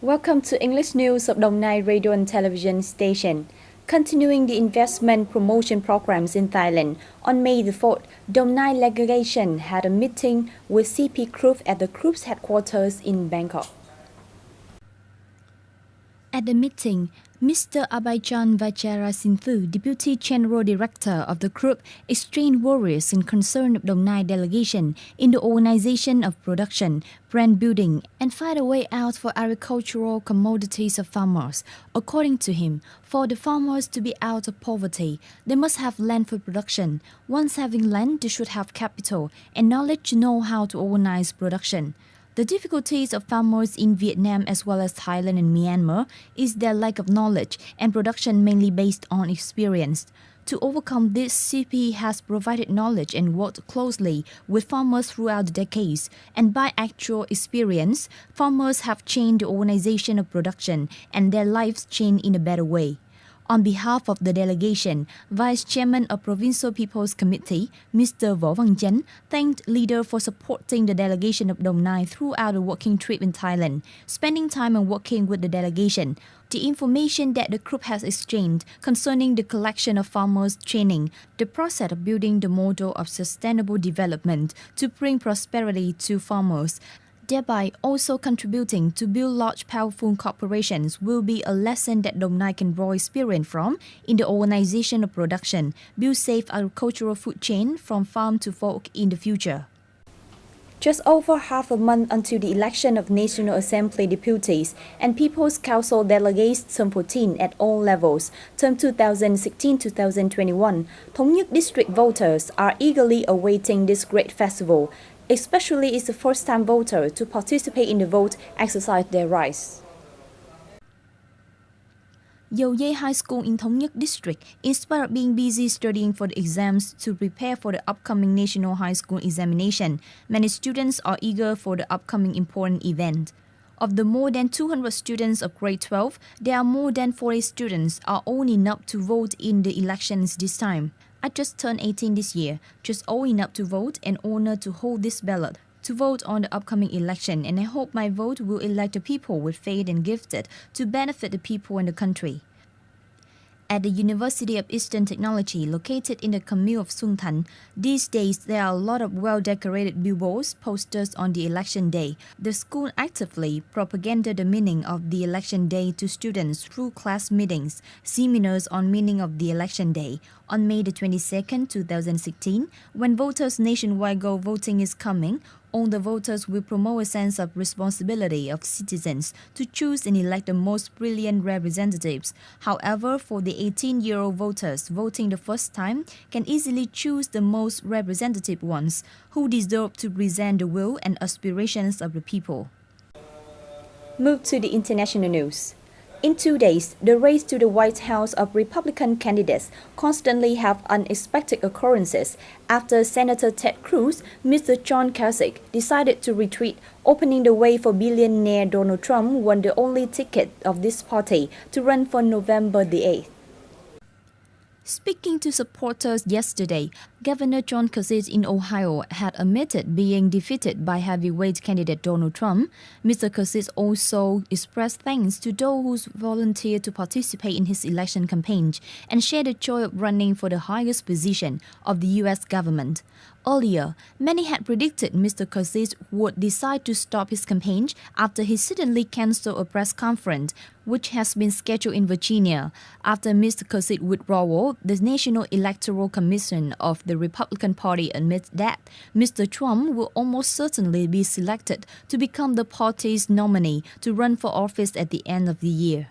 Welcome to English News of Đồng Nai Radio and Television Station. Continuing the investment promotion programs in Thailand, on May the 4th, Đồng Nai delegation had a meeting with CP Group at the group's headquarters in Bangkok. At the meeting, Mr. Abhayjan Vajrasinghe, Deputy General Director of the group, exchanged worries and concerns of Đồng Nai delegation in the organization of production, brand building, and find a way out for agricultural commodities of farmers. According to him, for the farmers to be out of poverty, they must have land for production. Once having land, they should have capital and knowledge to know how to organize production. The difficulties of farmers in Vietnam as well as Thailand and Myanmar is their lack of knowledge and production mainly based on experience. To overcome this, CP has provided knowledge and worked closely with farmers throughout the decades, and by actual experience, farmers have changed the organization of production and their lives changed in a better way. On behalf of the delegation, Vice Chairman of Provincial People's Committee, Mr. Võ Văn Chánh, thanked leader for supporting the delegation of Đồng Nai throughout the working trip in Thailand, spending time and working with the delegation. The information that the group has exchanged concerning the collection of farmers' training, the process of building the model of sustainable development to bring prosperity to farmers, thereby also contributing to build large powerful corporations, will be a lesson that Đồng Nai can draw experience from in the organization of production, build safe agricultural food chain from farm to fork in the future. Just over half a month until the election of National Assembly deputies and People's Council delegates term 14 at all levels, term 2016-2021, Thống Nhất district voters are eagerly awaiting this great festival, especially as the first-time voters to participate in the vote exercise their rights. Dầu Dây High School in Thống Nhất District, in spite of being busy studying for the exams to prepare for the upcoming National High School examination, many students are eager for the upcoming important event. Of the more than 200 students of grade 12, there are more than 40 students are old enough to vote in the elections this time. I just turned 18 this year, just old enough to vote and honored to hold this ballot to vote on the upcoming election, and I hope my vote will elect the people with faith and gifted to benefit the people and the country. At the University of Eastern Technology, located in the commune of Xuân Thạnh, these days there are a lot of well-decorated billboards, posters on the election day. The school actively propagated the meaning of the election day to students through class meetings, seminars on meaning of the election day. On May the 22nd, 2016, when voters nationwide go voting is coming, all the voters will promote a sense of responsibility of citizens to choose and elect the most brilliant representatives. However, for the 18-year-old voters voting the first time can easily choose the most representative ones who deserve to present the will and aspirations of the people. Move to the international news. In 2 days, the race to the White House of Republican candidates constantly have unexpected occurrences after Senator Ted Cruz, Mr. John Kasich, decided to retreat, opening the way for billionaire Donald Trump won the only ticket of this party to run for November the 8th. Speaking to supporters yesterday, Governor John Kasich in Ohio had admitted being defeated by heavyweight candidate Donald Trump. Mr. Kasich also expressed thanks to those who volunteered to participate in his election campaign and shared the joy of running for the highest position of the U.S. government. Earlier, many had predicted Mr. Kasich would decide to stop his campaign after he suddenly cancelled a press conference which has been scheduled in Virginia. After Mr. Kasich's withdrawal, the National Electoral Commission of the Republican Party admits that Mr. Trump will almost certainly be selected to become the party's nominee to run for office at the end of the year.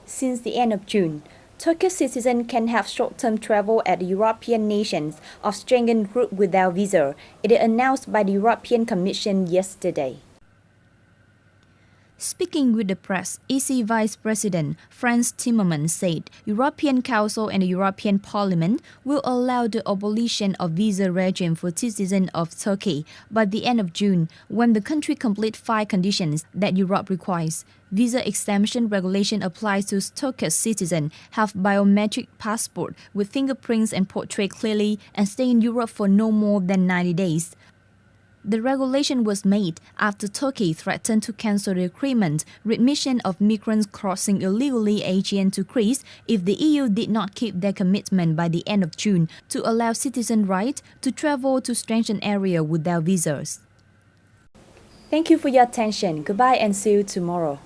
Since the end of June, Turkish citizens can have short-term travel at the European nations of Schengen group without visa. It is announced by the European Commission yesterday. Speaking with the press, EC Vice President Frans Timmermans said European Council and the European Parliament will allow the abolition of visa regime for citizens of Turkey by the end of June, when the country completes 5 conditions that Europe requires. Visa exemption regulation applies to Turkish citizens have biometric passport with fingerprints and portray clearly and stay in Europe for no more than 90 days. The regulation was made after Turkey threatened to cancel the agreement readmission of migrants crossing illegally Aegean to Greece if the EU did not keep their commitment by the end of June to allow citizens' right to travel to strange area without visas. Thank you for your attention. Goodbye and see you tomorrow.